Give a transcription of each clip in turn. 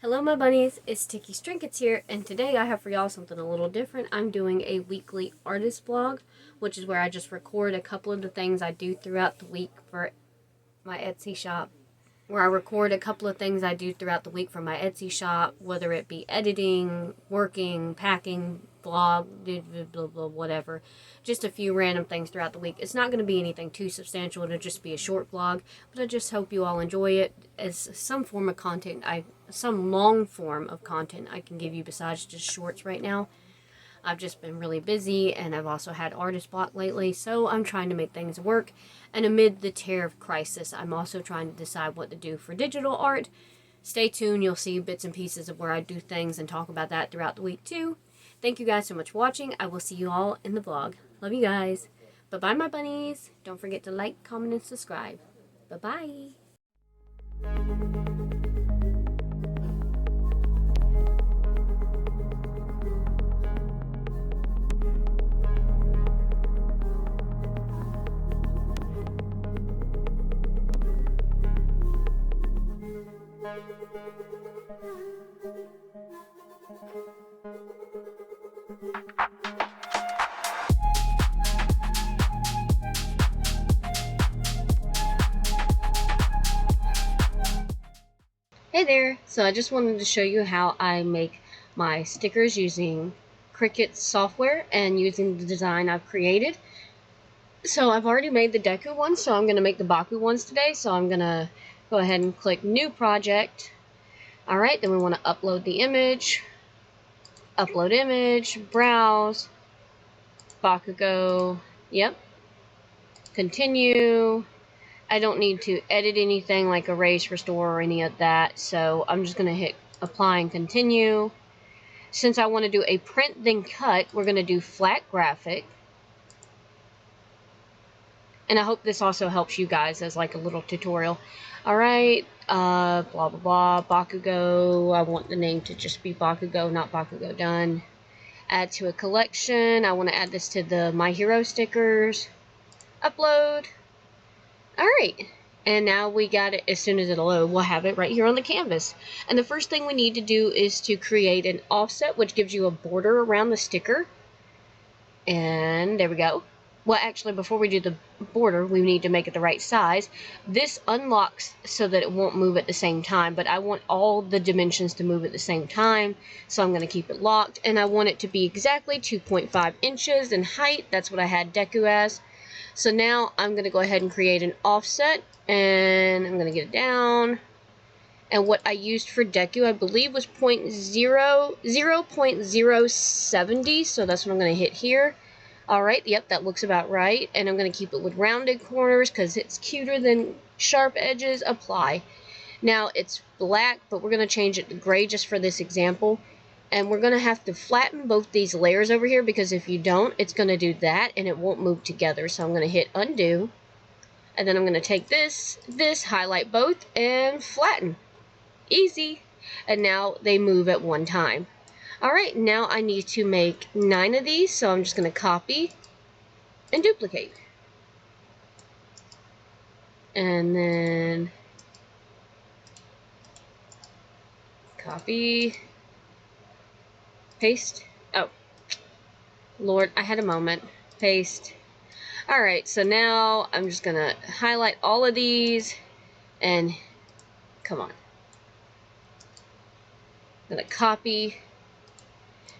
Hello my bunnies, it's Tikky's Trinkets here, and today I have for y'all something a little different. I'm doing a weekly artist vlog, which is where I just record a couple of the things I do throughout the week for my Etsy shop. Where I record a couple of things I do throughout the week for my Etsy shop, whether it be editing, working, packing, vlog, blah, blah, whatever. Just a few random things throughout the week. It's not going to be anything too substantial. It'll just be a short vlog, but I just hope you all enjoy it as some form of content. Some long form of content I can give you besides just shorts right now. I've just been really busy, and I've also had artist block lately, so I'm trying to make things work. And amid the tariff crisis, I'm also trying to decide what to do for digital art. Stay tuned, you'll see bits and pieces of where I do things and talk about that throughout the week too. Thank you guys so much for watching. I will see you all in the vlog. Love you guys. Bye-bye my bunnies. Don't forget to like, comment, and subscribe. Bye-bye. Hey there! So I just wanted to show you how I make my stickers using Cricut software and using the design I've created. So I've already made the Deku ones, so I'm going to make the Baku ones today. So I'm going to go ahead and click New Project. Alright, then we want to upload the image. Upload image, browse, Bakugo, yep. Continue. I don't need to edit anything like erase, restore, or any of that, so I'm just going to hit apply and continue. Since I want to do a print then cut, we're going to do flat graphic. And I hope this also helps you guys as like a little tutorial. Alright, blah blah blah, Bakugo, I want the name to just be Bakugo, not Bakugo done. Add to a collection, I want to add this to the My Hero stickers. Upload. Alright, and now we got it. As soon as it'll load, we'll have it right here on the canvas. And the first thing we need to do is to create an offset, which gives you a border around the sticker. And there we go. Well, actually, before we do the border, we need to make it the right size. This unlocks so that it won't move at the same time, but I want all the dimensions to move at the same time, so I'm going to keep it locked. And I want it to be exactly 2.5 inches in height. That's what I had Deku as. So now I'm going to go ahead and create an offset, and I'm going to get it down. And what I used for Deku, I believe, was 0.070, so that's what I'm going to hit here. Alright, yep, that looks about right. And I'm going to keep it with rounded corners because it's cuter than sharp edges. Apply. Now, it's black, but we're going to change it to gray just for this example. And we're going to have to flatten both these layers over here, because if you don't, it's going to do that and it won't move together. So I'm going to hit undo, and then I'm going to take this, highlight both, and flatten. Easy. And now they move at one time. Alright, now I need to make 9 of these, so I'm just going to copy and duplicate. And then copy, paste. Oh, Lord, I had a moment. Paste. Alright, so now I'm just going to highlight all of these, and come on. I'm going to copy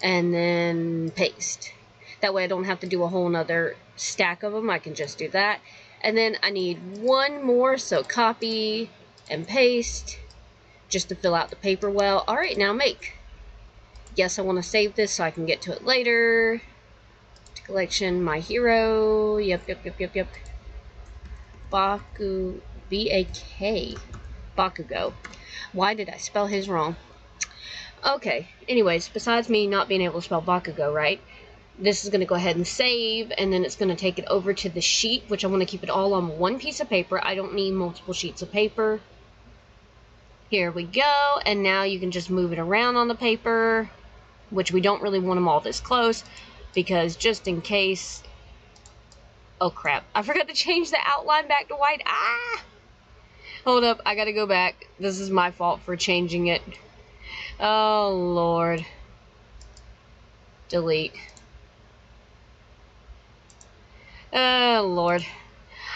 and then paste. That way I don't have to do a whole nother stack of them. I can just do that. And then I need one more, so copy and paste just to fill out the paper well. Alright, now make. Yes, I want to save this so I can get to it later. Collection, My Hero. Yep. Baku, B-A-K. Bakugo. Why did I spell his wrong? Okay, anyways, besides me not being able to spell Bakugo right, this is going to go ahead and save, and then it's going to take it over to the sheet, which I want to keep it all on one piece of paper. I don't need multiple sheets of paper. Here we go, and now you can just move it around on the paper, which we don't really want them all this close, because just in case... Oh crap, I forgot to change the outline back to white. Ah! Hold up, I gotta go back. This is my fault for changing it. Oh, Lord. Delete. Oh, Lord.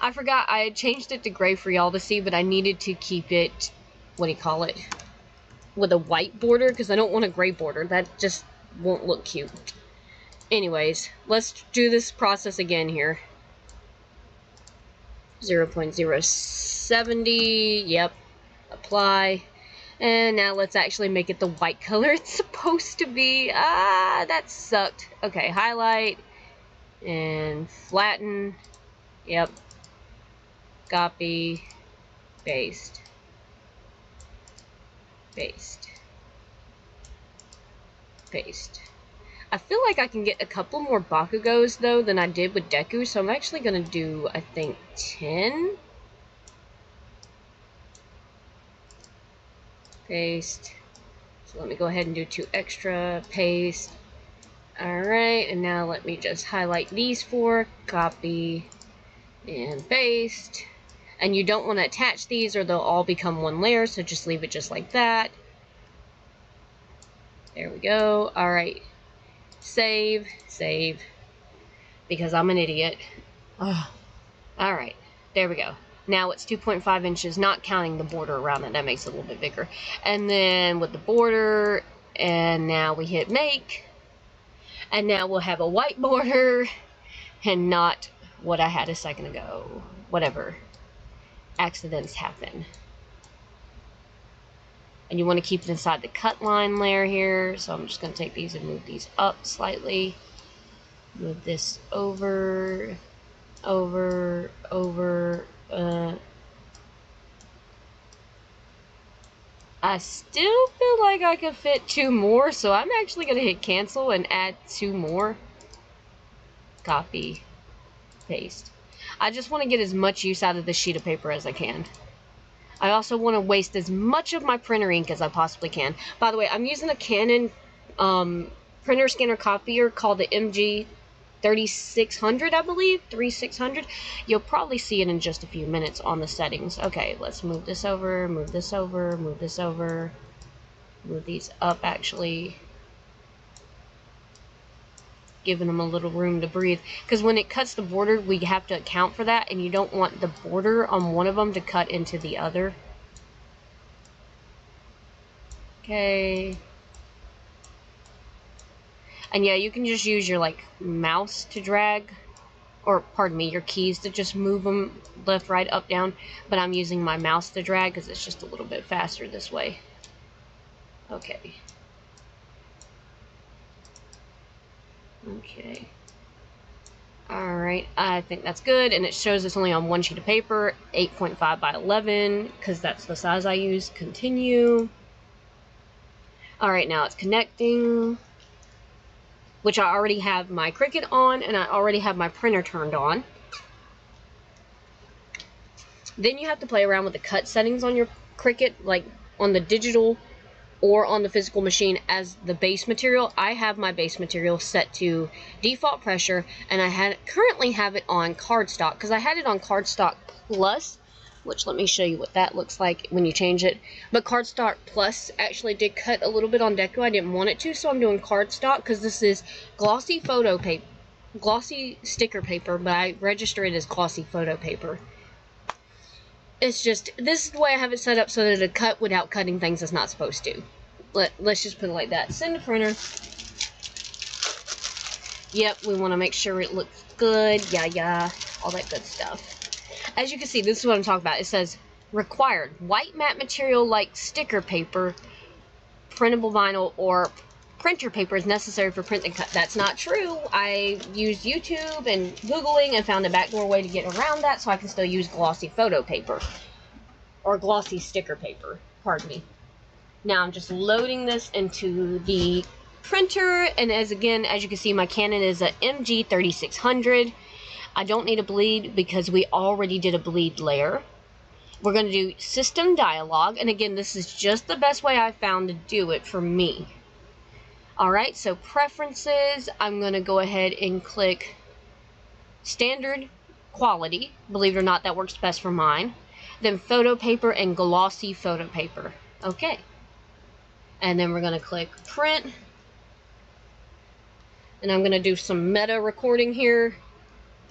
I forgot I had changed it to gray for y'all to see, but I needed to keep it, what do you call it, with a white border, because I don't want a gray border. That just won't look cute. Anyways, let's do this process again here. 0.070, yep, apply. And now let's actually make it the white color it's supposed to be. Ah, that sucked. Okay, highlight and flatten. Yep. Copy, paste, paste, paste. I feel like I can get a couple more Bakugos though than I did with Deku, so I'm actually gonna do, I think, 10. Paste. So let me go ahead and do 2 extra. Paste. Alright, and now let me just highlight these 4, copy, and paste. And you don't want to attach these or they'll all become one layer, so just leave it just like that. There we go. Alright. Save. Save. Because I'm an idiot. Alright. There we go. Now it's 2.5 inches, not counting the border around it. That makes it a little bit bigger. And then with the border, and now we hit make. And now we'll have a white border and not what I had a second ago. Whatever. Accidents happen. And you want to keep it inside the cut line layer here. So I'm just going to take these and move these up slightly. Move this over, over, over. I still feel like I could fit 2 more, so I'm actually going to hit cancel and add 2 more. Copy, paste. I just want to get as much use out of this sheet of paper as I can. I also want to waste as much of my printer ink as I possibly can. By the way, I'm using a Canon printer scanner copier called the MG 3600, I believe. 3600. You'll probably see it in just a few minutes on the settings. Okay, let's move this over, move this over, move this over. Move these up, actually. Giving them a little room to breathe. Because when it cuts the border, we have to account for that, and you don't want the border on one of them to cut into the other. Okay. And yeah, you can just use your, like, mouse to drag. Or, pardon me, your keys to just move them left, right, up, down. But I'm using my mouse to drag because it's just a little bit faster this way. Okay. Okay. Alright, I think that's good. And it shows it's only on 1 sheet of paper. 8.5 by 11, because that's the size I use. Continue. Alright, now it's connecting. Which I already have my Cricut on, and I already have my printer turned on. Then you have to play around with the cut settings on your Cricut, like on the digital or on the physical machine as the base material. I have my base material set to default pressure, and I currently have it on cardstock, because I had it on cardstock plus, which let me show you what that looks like when you change it. But cardstock plus actually did cut a little bit on Deku. I didn't want it to, so I'm doing cardstock because this is glossy photo paper, glossy sticker paper, but I register it as glossy photo paper. It's just, this is the way I have it set up so that it'll cut without cutting things it's not supposed to. Let's just put it like that. Send to printer. Yep, we want to make sure it looks good. Yeah, all that good stuff. As you can see, this is what I'm talking about. It says, required white matte material like sticker paper, printable vinyl, or printer paper is necessary for print and cut. That's not true. I used YouTube and Googling and found a backdoor way to get around that, so I can still use glossy photo paper. Or glossy sticker paper. Pardon me. Now I'm just loading this into the printer, and as you can see, my Canon is a MG 3600. I don't need a bleed because we already did a bleed layer. We're going to do system dialog, and again, this is just the best way I found to do it for me. Alright, so preferences, I'm going to go ahead and click standard quality. Believe it or not, that works best for mine. Then photo paper and glossy photo paper. Okay. And then we're going to click print. And I'm going to do some meta recording here.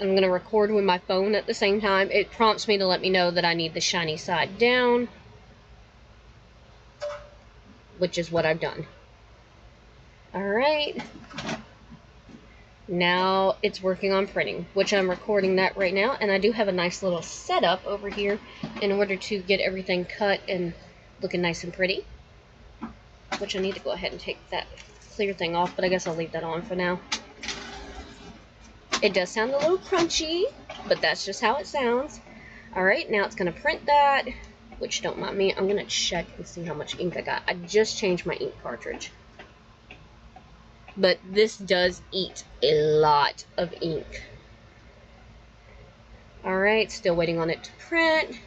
I'm going to record with my phone at the same time. It prompts me to let me know that I need the shiny side down, which is what I've done. Alright. Now it's working on printing, which I'm recording that right now. And I do have a nice little setup over here in order to get everything cut and looking nice and pretty. Which I need to go ahead and take that clear thing off, but I guess I'll leave that on for now. It does sound a little crunchy, but that's just how it sounds. Alright, now it's going to print that, which don't mind me. I'm going to check and see how much ink I got. I just changed my ink cartridge. But this does eat a lot of ink. Alright, still waiting on it to print.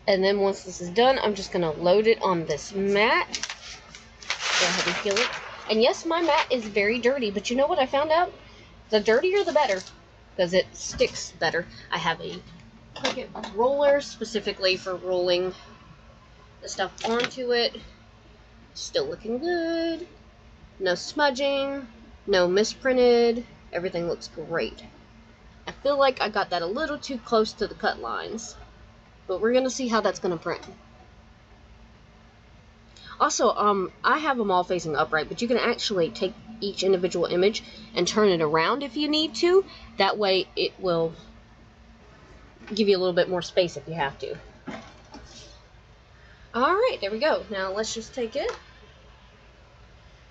And then once this is done, I'm just going to load it on this mat. Go ahead and peel it. And yes, my mat is very dirty, but you know what I found out? The dirtier the better, because it sticks better. I have a Cricut roller specifically for rolling the stuff onto it. Still looking good. No smudging, no misprinted. Everything looks great. I feel like I got that a little too close to the cut lines, but we're going to see how that's going to print. Also, I have them all facing upright, but you can actually take each individual image and turn it around if you need to. That way it will give you a little bit more space if you have to. Alright, there we go. Now let's just take it,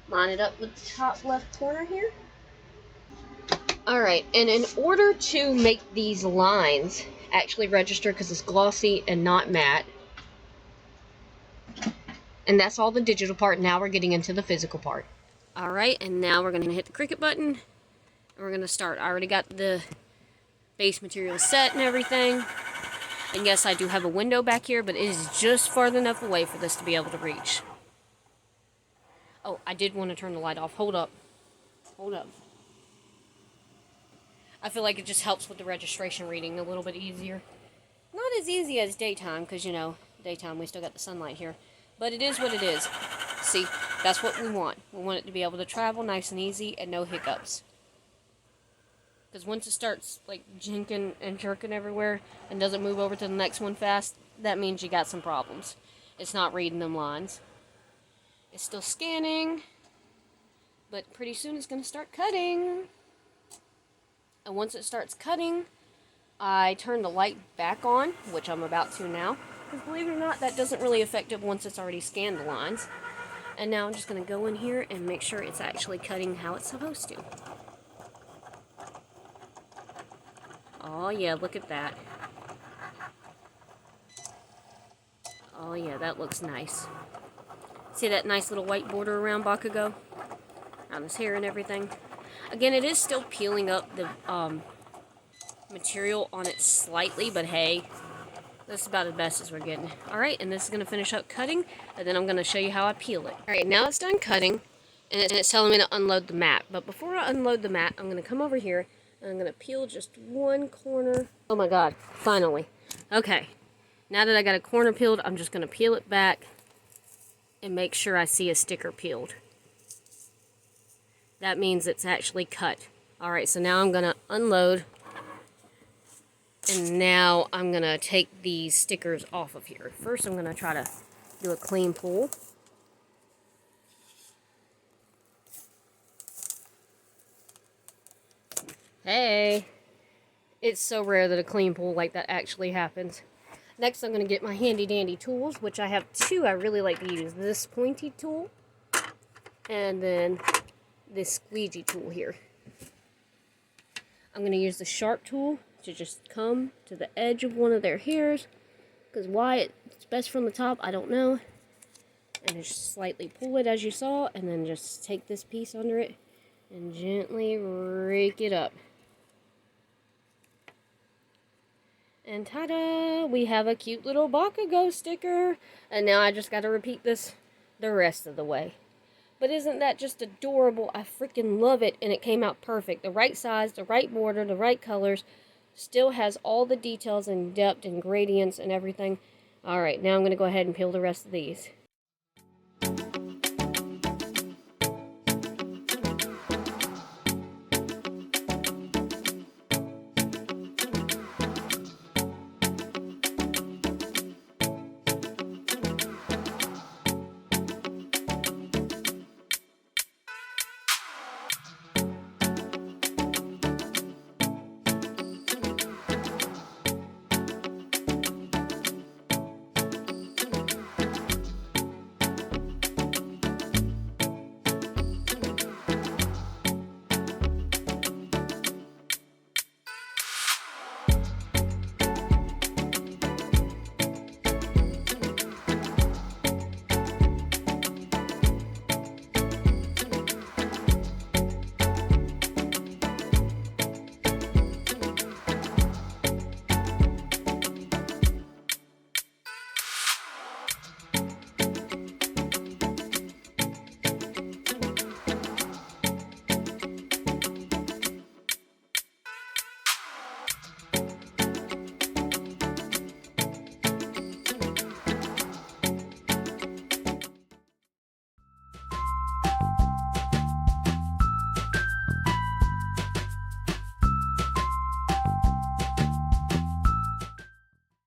line it up with the top left corner here. Alright, and in order to make these lines actually register, because it's glossy and not matte, and that's all the digital part. Now we're getting into the physical part. Alright, and now we're going to hit the Cricut button, and we're going to start. I already got the base material set and everything. And yes, I do have a window back here, but it is just far enough away for this to be able to reach. Oh, I did want to turn the light off. Hold up. Hold up. I feel like it just helps with the registration reading a little bit easier. Not as easy as daytime, because, you know, daytime we still got the sunlight here. But it is what it is. See, that's what we want. We want it to be able to travel nice and easy and no hiccups. Because once it starts, like, jinking and jerking everywhere and doesn't move over to the next one fast, that means you got some problems. It's not reading them lines. It's still scanning, but pretty soon it's going to start cutting. And once it starts cutting, I turn the light back on, which I'm about to now. Because believe it or not, that doesn't really affect it once it's already scanned the lines. And now I'm just going to go in here and make sure it's actually cutting how it's supposed to. Oh yeah, look at that. Oh yeah, that looks nice. See that nice little white border around Bakugo? Around his hair and everything. Again, it is still peeling up the material on it slightly, but hey, that's about as best as we're getting. Alright, and this is going to finish up cutting, and then I'm going to show you how I peel it. Alright, now it's done cutting, and it's telling me to unload the mat. But before I unload the mat, I'm going to come over here, and I'm going to peel just one corner. Oh my god, finally. Okay, now that I got a corner peeled, I'm just going to peel it back and make sure I see a sticker peeled. That means it's actually cut. Alright, so now I'm going to unload. And now I'm going to take these stickers off of here. First, I'm going to try to do a clean pull. Hey! It's so rare that a clean pull like that actually happens. Next, I'm going to get my handy dandy tools, which I have two I really like to use. This pointy tool, and then this squeegee tool here. I'm going to use the sharp tool to just come to the edge of one of their hairs, because why it's best from the top, I don't know. And just slightly pull it as you saw, and then just take this piece under it and gently rake it up. And ta-da! We have a cute little Bakugo sticker. And now I just got to repeat this the rest of the way. But isn't that just adorable? I freaking love it, and it came out perfect. The right size, the right border, the right colors. Still has all the details and depth and gradients and everything. Alright, now I'm going to go ahead and peel the rest of these.